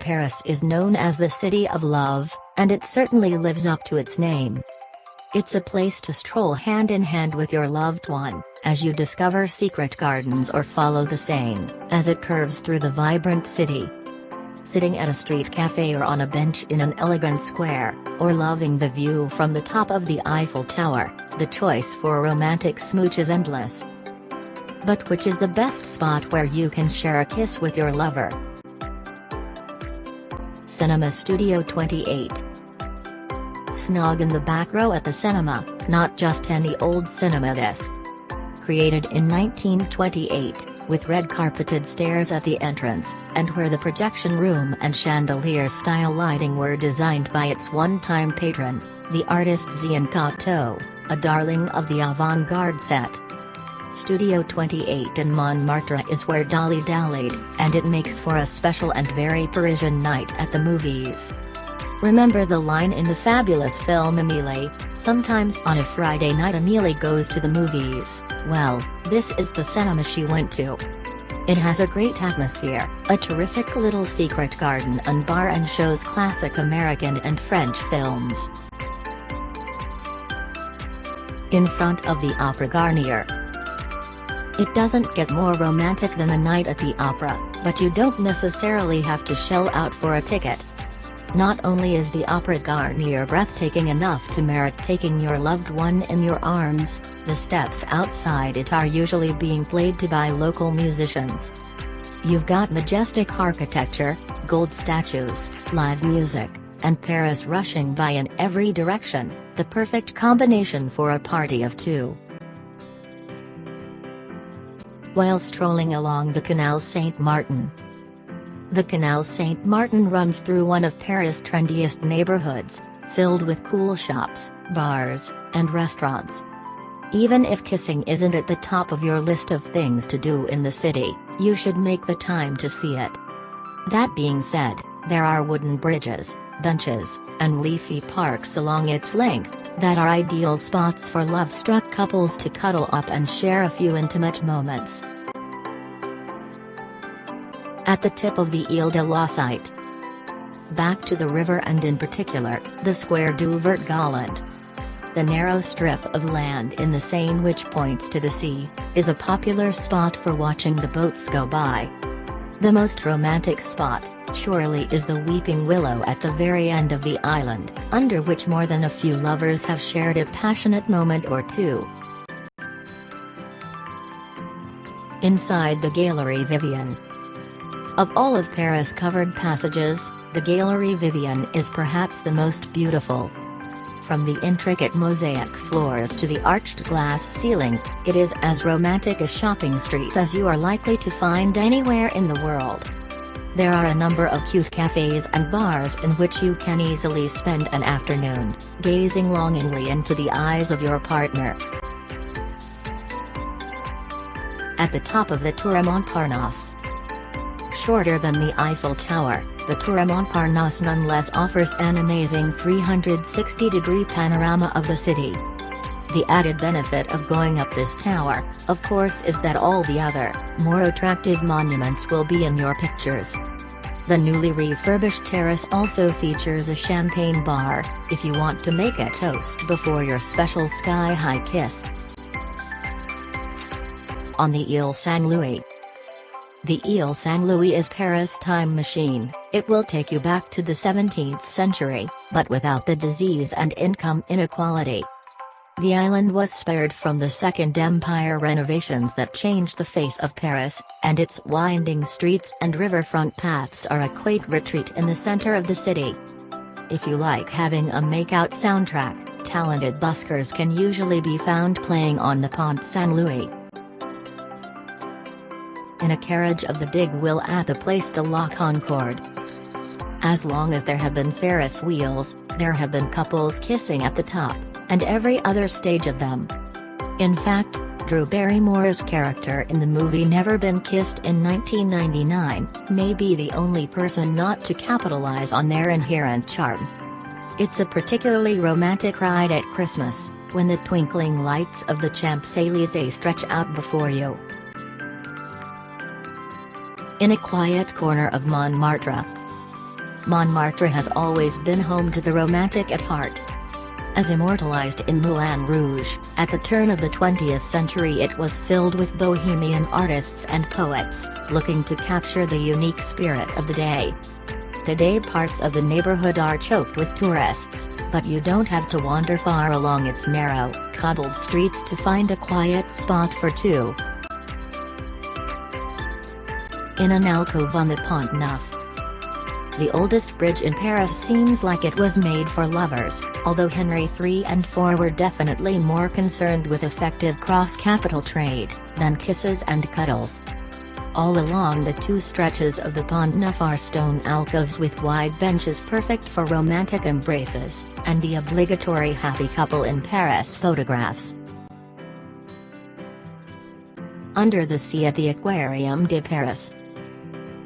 Paris is known as the City of Love, and it certainly lives up to its name. It's a place to stroll hand in hand with your loved one, as you discover secret gardens or follow the Seine, as it curves through the vibrant city. Sitting at a street cafe or on a bench in an elegant square, or loving the view from the top of the Eiffel Tower, the choice for a romantic smooch is endless. But which is the best spot where you can share a kiss with your lover? Cinema Studio 28. Snog in the back row at the cinema, not just any old cinema this. Created in 1928, with red carpeted stairs at the entrance, and where the projection room and chandelier-style lighting were designed by its one-time patron, the artist Jean Cocteau, a darling of the avant-garde set. Studio 28 in Montmartre is where Dolly dallied, and it makes for a special and very Parisian night at the movies. Remember the line in the fabulous film Amélie, "Sometimes on a Friday night Amélie goes to the movies"? Well, this is the cinema she went to. It has a great atmosphere, a terrific little secret garden and bar, and shows classic American and French films. In front of the Opera Garnier. It doesn't get more romantic than a night at the opera, but you don't necessarily have to shell out for a ticket. Not only is the Opera Garnier breathtaking enough to merit taking your loved one in your arms, the steps outside it are usually being played to by local musicians. You've got majestic architecture, gold statues, live music, and Paris rushing by in every direction, the perfect combination for a party of two. While strolling along the Canal Saint-Martin. The Canal Saint-Martin runs through one of Paris' trendiest neighborhoods, filled with cool shops, bars, and restaurants. Even if kissing isn't at the top of your list of things to do in the city, you should make the time to see it. That being said, there are wooden bridges, benches, and leafy parks along its length, that are ideal spots for love-struck couples to cuddle up and share a few intimate moments. At the tip of the Ile de la Cité. Back to the river, and in particular, the Square du Vert Galant. The narrow strip of land in the Seine which points to the sea, is a popular spot for watching the boats go by. The most romantic spot, surely, is the Weeping Willow at the very end of the island, under which more than a few lovers have shared a passionate moment or two. Inside the Galerie Vivienne. Of all of Paris' covered passages, the Galerie Vivienne is perhaps the most beautiful. From the intricate mosaic floors to the arched glass ceiling, it is as romantic a shopping street as you are likely to find anywhere in the world. There are a number of cute cafes and bars in which you can easily spend an afternoon, gazing longingly into the eyes of your partner. At the top of the Tour Montparnasse. Shorter than the Eiffel Tower, the Tour Montparnasse nonetheless offers an amazing 360-degree panorama of the city. The added benefit of going up this tower, of course, is that all the other, more attractive monuments will be in your pictures. The newly refurbished terrace also features a champagne bar, if you want to make a toast before your special sky-high kiss. On the Ile Saint-Louis. The Ile Saint-Louis is Paris' time machine. It will take you back to the 17th century, but without the disease and income inequality. The island was spared from the Second Empire renovations that changed the face of Paris, and its winding streets and riverfront paths are a quaint retreat in the center of the city. If you like having a make-out soundtrack, talented buskers can usually be found playing on the Pont Saint-Louis. In a carriage of the Big Wheel at the Place de la Concorde. As long as there have been Ferris wheels, there have been couples kissing at the top, and every other stage of them. In fact, Drew Barrymore's character in the movie Never Been Kissed in 1999 may be the only person not to capitalize on their inherent charm. It's a particularly romantic ride at Christmas, when the twinkling lights of the Champs-Élysées stretch out before you. In a quiet corner of Montmartre. Montmartre has always been home to the romantic at heart. As immortalized in Moulin Rouge, at the turn of the 20th century it was filled with bohemian artists and poets, looking to capture the unique spirit of the day. Today parts of the neighborhood are choked with tourists, but you don't have to wander far along its narrow, cobbled streets to find a quiet spot for two. In an alcove on the Pont Neuf. The oldest bridge in Paris seems like it was made for lovers, although Henry III and IV were definitely more concerned with effective cross-capital trade than kisses and cuddles. All along the two stretches of the Pont Neuf are stone alcoves with wide benches perfect for romantic embraces, and the obligatory happy couple in Paris photographs. Under the sea at the Aquarium de Paris.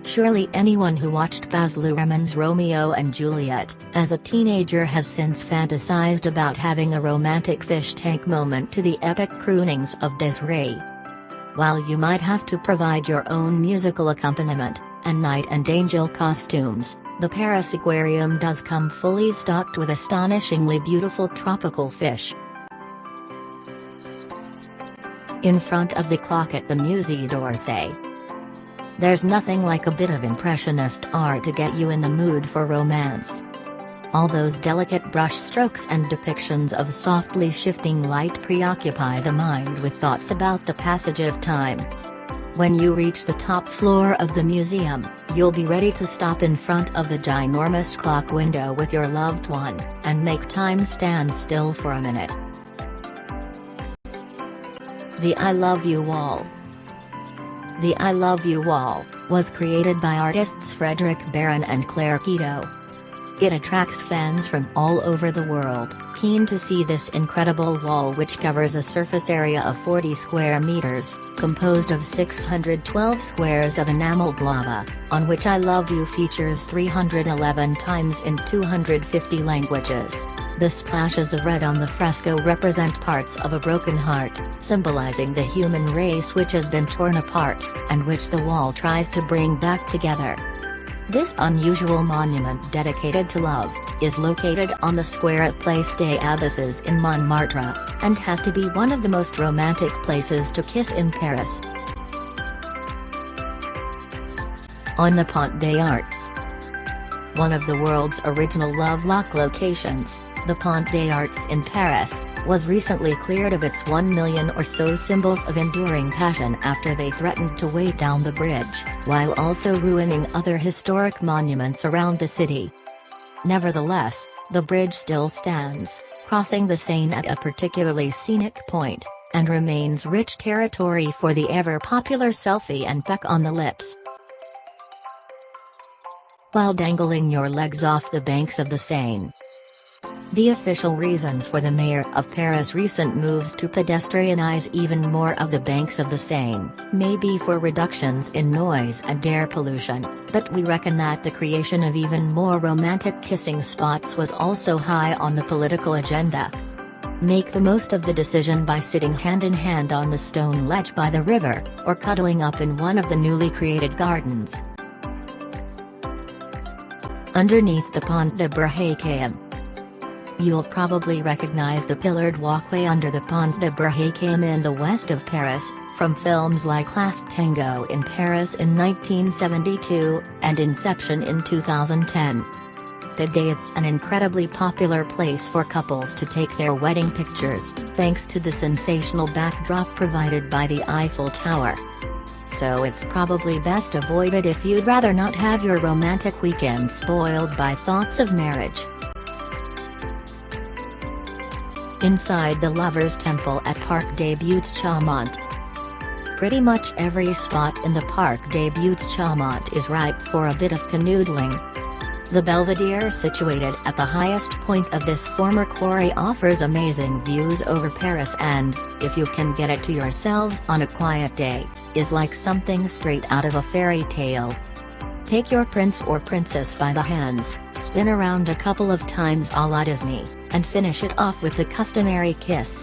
Surely anyone who watched Baz Luhrmann's Romeo and Juliet as a teenager has since fantasized about having a romantic fish tank moment to the epic croonings of Desiree. While you might have to provide your own musical accompaniment and knight and angel costumes, the Paris Aquarium does come fully stocked with astonishingly beautiful tropical fish. In front of the clock at the Musée d'Orsay. There's nothing like a bit of impressionist art to get you in the mood for romance. All those delicate brush strokes and depictions of softly shifting light preoccupy the mind with thoughts about the passage of time. When you reach the top floor of the museum, you'll be ready to stop in front of the ginormous clock window with your loved one, and make time stand still for a minute. The I Love You Wall. The I Love You Wall was created by artists Frederick Baron and Claire Quito. It attracts fans from all over the world, keen to see this incredible wall which covers a surface area of 40 square meters, composed of 612 squares of enameled lava, on which I Love You features 311 times in 250 languages. The splashes of red on the fresco represent parts of a broken heart, symbolizing the human race which has been torn apart, and which the wall tries to bring back together. This unusual monument dedicated to love is located on the square at Place des Abysses in Montmartre, and has to be one of the most romantic places to kiss in Paris. On the Pont des Arts. One of the world's original lovelock locations, the Pont des Arts in Paris, was recently cleared of its 1 million or so symbols of enduring passion after they threatened to weigh down the bridge, while also ruining other historic monuments around the city. Nevertheless, the bridge still stands, crossing the Seine at a particularly scenic point, and remains rich territory for the ever-popular selfie and peck on the lips. While dangling your legs off the banks of the Seine. The official reasons for the mayor of Paris' recent moves to pedestrianize even more of the banks of the Seine may be for reductions in noise and air pollution, but we reckon that the creation of even more romantic kissing spots was also high on the political agenda. Make the most of the decision by sitting hand in hand on the stone ledge by the river, or cuddling up in one of the newly created gardens. Underneath the Pont de Brahaquem. You'll probably recognize the pillared walkway under the Pont de Brahaquem in the west of Paris, from films like Last Tango in Paris in 1972, and Inception in 2010. Today it's an incredibly popular place for couples to take their wedding pictures, thanks to the sensational backdrop provided by the Eiffel Tower. So it's probably best avoided if you'd rather not have your romantic weekend spoiled by thoughts of marriage. Inside the Lovers' Temple at Parc des Buttes-Chaumont. Pretty much every spot in the Parc des Buttes-Chaumont is ripe for a bit of canoodling. The Belvedere, situated at the highest point of this former quarry, offers amazing views over Paris and, if you can get it to yourselves on a quiet day, is like something straight out of a fairy tale. Take your prince or princess by the hands, spin around a couple of times a la Disney, and finish it off with the customary kiss.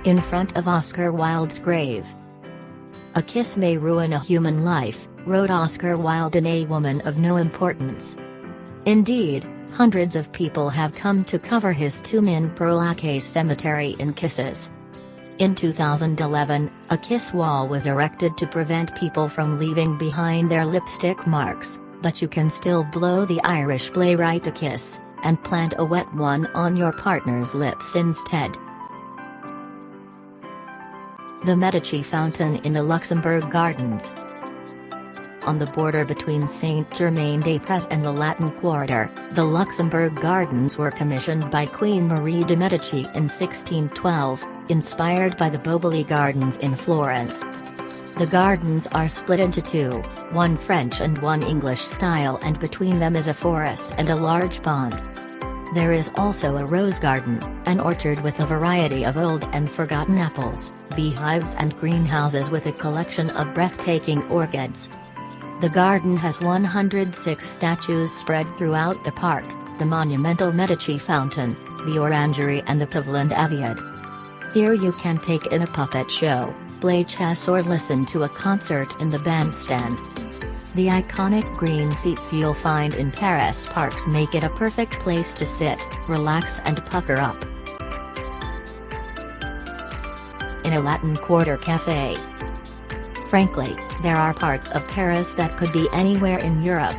In front of Oscar Wilde's grave. A kiss may ruin a human life, wrote Oscar Wilde in A Woman of No Importance. Indeed, hundreds of people have come to cover his tomb in Père Lachaise Cemetery in kisses. In 2011, a kiss wall was erected to prevent people from leaving behind their lipstick marks, but you can still blow the Irish playwright a kiss, and plant a wet one on your partner's lips instead. The Medici Fountain in the Luxembourg Gardens. On the border between Saint-Germain-des-Prés and the Latin Quarter, the Luxembourg Gardens were commissioned by Queen Marie de' Medici in 1612, inspired by the Boboli Gardens in Florence. The gardens are split into two, one French and one English style, and between them is a forest and a large pond. There is also a rose garden, an orchard with a variety of old and forgotten apples, beehives and greenhouses with a collection of breathtaking orchids. The garden has 106 statues spread throughout the park, the monumental Medici Fountain, the Orangery and the Pavillon d'Aviade. Here you can take in a puppet show, play chess or listen to a concert in the bandstand. The iconic green seats you'll find in Paris parks make it a perfect place to sit, relax and pucker up. In a Latin Quarter cafe. Frankly, there are parts of Paris that could be anywhere in Europe.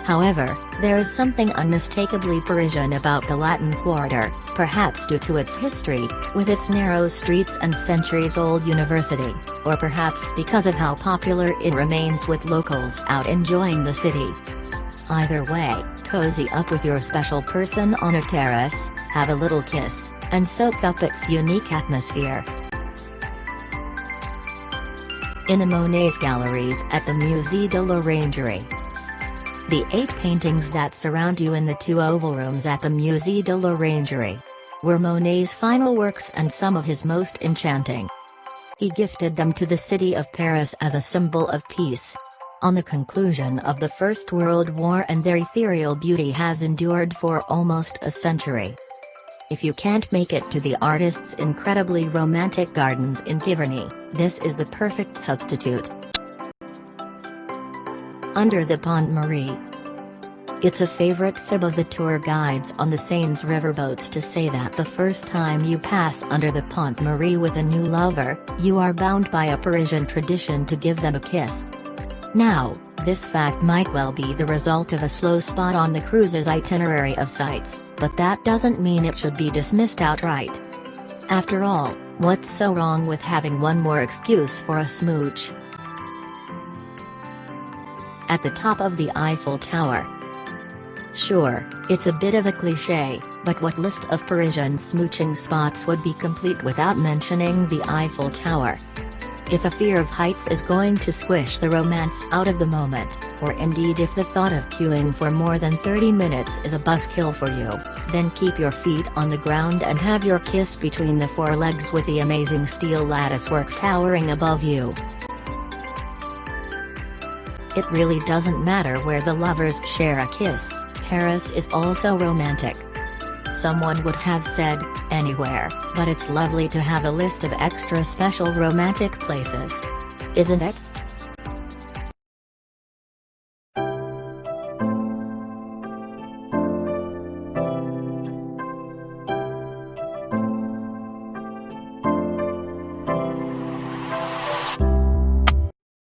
However, there is something unmistakably Parisian about the Latin Quarter, perhaps due to its history, with its narrow streets and centuries-old university, or perhaps because of how popular it remains with locals out enjoying the city. Either way, cozy up with your special person on a terrace, have a little kiss, and soak up its unique atmosphere. In the Monet's galleries at the Musée de l'Orangerie. The 8 paintings that surround you in the 2 oval rooms at the Musée de l'Orangerie were Monet's final works and some of his most enchanting. He gifted them to the city of Paris as a symbol of peace. On the conclusion of the First World War, and their ethereal beauty has endured for almost a century. If you can't make it to the artist's incredibly romantic gardens in Giverny, this is the perfect substitute. Under the Pont Marie. It's a favorite fib of the tour guides on the Seine riverboats to say that the first time you pass under the Pont Marie with a new lover, you are bound by a Parisian tradition to give them a kiss. Now, this fact might well be the result of a slow spot on the cruise's itinerary of sights, but that doesn't mean it should be dismissed outright. After all, what's so wrong with having one more excuse for a smooch? At the top of the Eiffel Tower. Sure, it's a bit of a cliché, but what list of Parisian smooching spots would be complete without mentioning the Eiffel Tower? If a fear of heights is going to squish the romance out of the moment, or indeed if the thought of queuing for more than 30 minutes is a buzzkill for you, then keep your feet on the ground and have your kiss between the 4 legs with the amazing steel latticework towering above you. It really doesn't matter where the lovers share a kiss, Paris is also romantic. Someone would have said, anywhere, but it's lovely to have a list of extra special romantic places. Isn't it?